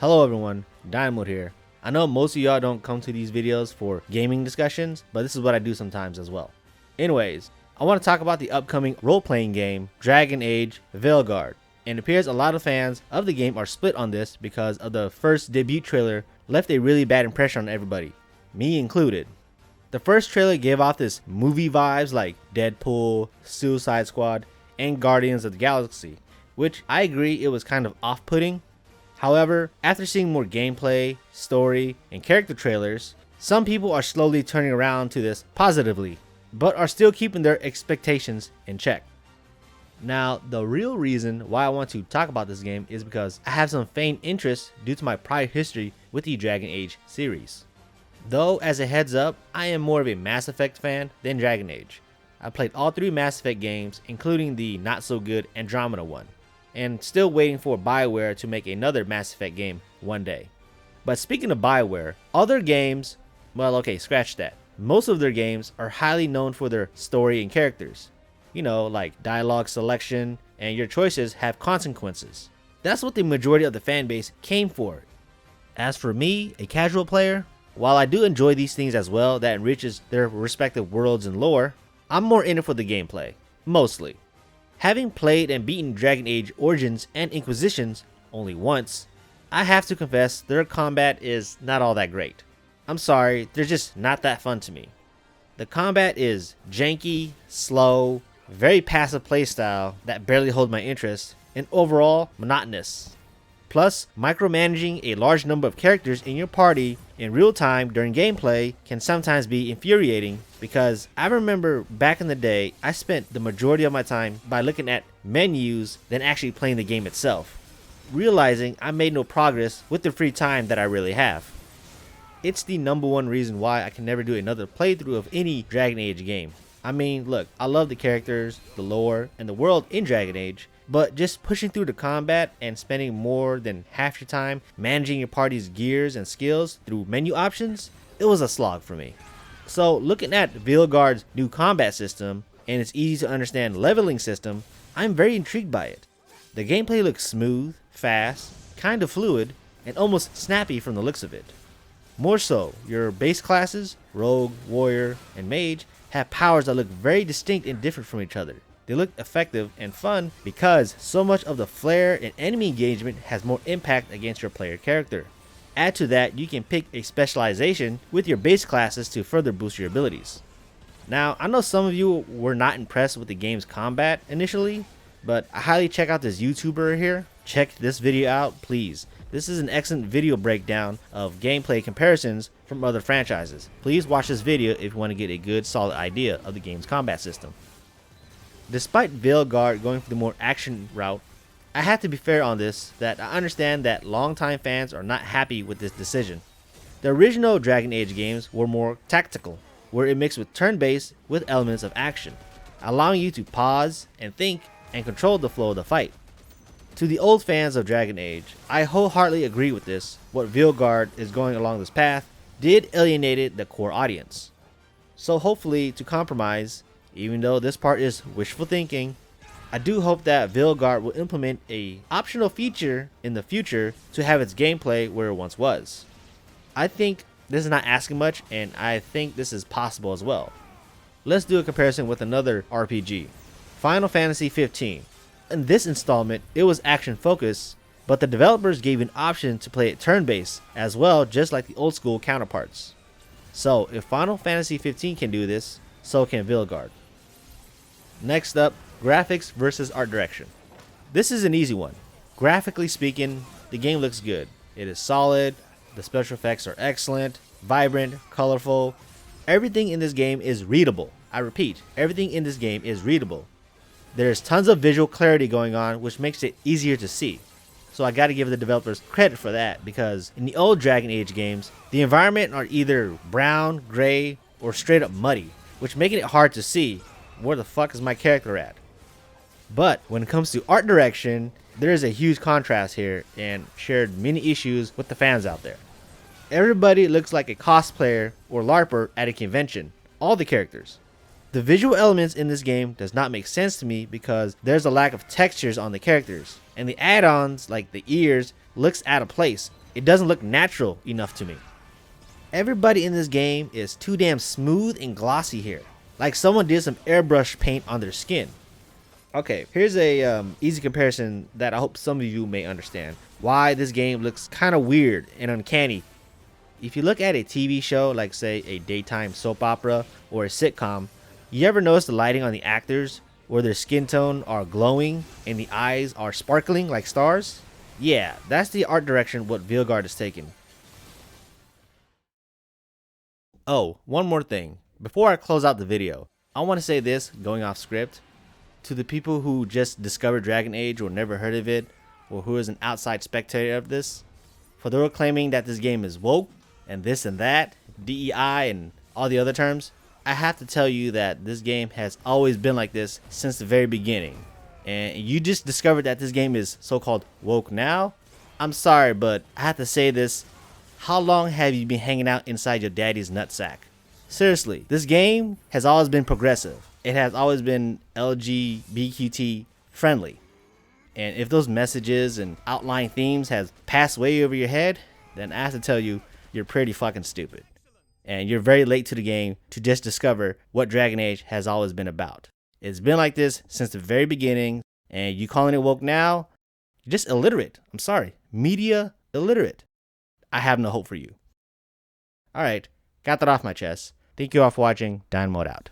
Hello everyone, Dynamo here. I know most of y'all don't come to these videos for gaming discussions, but this is what I do sometimes as well. Anyways, I want to talk about the upcoming role-playing game, Dragon Age Veilguard. And it appears a lot of fans of the game are split on this because of the first debut trailer left a really bad impression on everybody, me included. The first trailer gave off this movie vibes like Deadpool, Suicide Squad, and Guardians of the Galaxy, which I agree it was kind of off-putting. However, after seeing more gameplay, story, and character trailers, some people are slowly turning around to this positively, but are still keeping their expectations in check. Now, the real reason why I want to talk about this game is because I have some feigned interest due to my prior history with the Dragon Age series. Though, as a heads up, I am more of a Mass Effect fan than Dragon Age. I played all three Mass Effect games, including the not so good Andromeda one, and still waiting for BioWare to make another Mass Effect game one day. But speaking of BioWare, other games, well okay, scratch that. Most of their games are highly known for their story and characters. You know, like dialogue selection, and your choices have consequences. That's what the majority of the fan base came for. As for me, a casual player, while I do enjoy these things as well that enriches their respective worlds and lore, I'm more in it for the gameplay, mostly. Having played and beaten Dragon Age Origins and Inquisitions only once, I have to confess their combat is not all that great. I'm sorry, they're just not that fun to me. The combat is janky, slow, very passive playstyle that barely hold my interest, and overall monotonous. Plus, micromanaging a large number of characters in your party in real time during gameplay can sometimes be infuriating, because I remember back in the day I spent the majority of my time by looking at menus than actually playing the game itself, realizing I made no progress with the free time that I really have. It's the number one reason why I can never do another playthrough of any Dragon Age game. I mean, look, I love the characters, the lore, and the world in Dragon Age, but just pushing through the combat and spending more than half your time managing your party's gears and skills through menu options, it was a slog for me. So looking at Veilguard's new combat system and its easy to understand leveling system, I'm very intrigued by it. The gameplay looks smooth, fast, kind of fluid, and almost snappy from the looks of it. More so, your base classes, Rogue, Warrior, and Mage, have powers that look very distinct and different from each other. They look effective and fun because so much of the flair and enemy engagement has more impact against your player character. Add to that, you can pick a specialization with your base classes to further boost your abilities. Now, I know some of you were not impressed with the game's combat initially, but I highly check out this YouTuber here. Check this video out, please. This is an excellent video breakdown of gameplay comparisons from other franchises. Please watch this video if you want to get a good solid idea of the game's combat system. Despite Veilguard going for the more action route, I have to be fair on this, that I understand that longtime fans are not happy with this decision. The original Dragon Age games were more tactical, where it mixed with turn-based with elements of action, allowing you to pause and think and control the flow of the fight. To the old fans of Dragon Age, I wholeheartedly agree with this. What Veilguard is going along this path did alienate the core audience. So hopefully, to compromise, even though this part is wishful thinking, I do hope that Veilguard will implement a optional feature in the future to have its gameplay where it once was. I think this is not asking much, and I think this is possible as well. Let's do a comparison with another RPG, Final Fantasy 15. In this installment, it was action focused, but the developers gave an option to play it turn-based as well, just like the old school counterparts. So if Final Fantasy 15 can do this, so can Veilguard. Next up, graphics versus art direction. This is an easy one. Graphically speaking, the game looks good. It is solid, the special effects are excellent, vibrant, colorful. Everything in this game is readable. I repeat, everything in this game is readable. There's tons of visual clarity going on, which makes it easier to see. So I gotta give the developers credit for that, because in the old Dragon Age games, the environment are either brown, gray, or straight up muddy, which making it hard to see where the fuck is my character at. But when it comes to art direction, there is a huge contrast here and shared many issues with the fans out there. Everybody looks like a cosplayer or LARPer at a convention, all the characters. The visual elements in this game does not make sense to me because there's a lack of textures on the characters, and the add-ons like the ears looks out of place, It doesn't look natural enough to me. Everybody in this game is too damn smooth and glossy here, like someone did some airbrush paint on their skin. Okay, here's a easy comparison that I hope some of you may understand why this game looks kind of weird and uncanny. If you look at a TV show like say a daytime soap opera or a sitcom, you ever notice the lighting on the actors where their skin tone are glowing and the eyes are sparkling like stars? Yeah, that's the art direction what Veilguard is taking. Oh, one more thing. Before I close out the video, I want to say this, going off script. To the people who just discovered Dragon Age or never heard of it, or who is an outside spectator of this, for those claiming that this game is woke, and this and that, DEI and all the other terms, I have to tell you that this game has always been like this since the very beginning. And you just discovered that this game is so-called woke now? I'm sorry, but I have to say this. How long have you been hanging out inside your daddy's nutsack? Seriously, this game has always been progressive. It has always been LGBTQ friendly. And if those messages and outlying themes has passed way over your head, then I have to tell you, you're pretty fucking stupid. And you're very late to the game to just discover what Dragon Age has always been about. It's been like this since the very beginning, and you calling it woke now, you're just illiterate. I'm sorry, media illiterate. I have no hope for you. Alright, got that off my chest. Thank you all for watching. Dynamode out.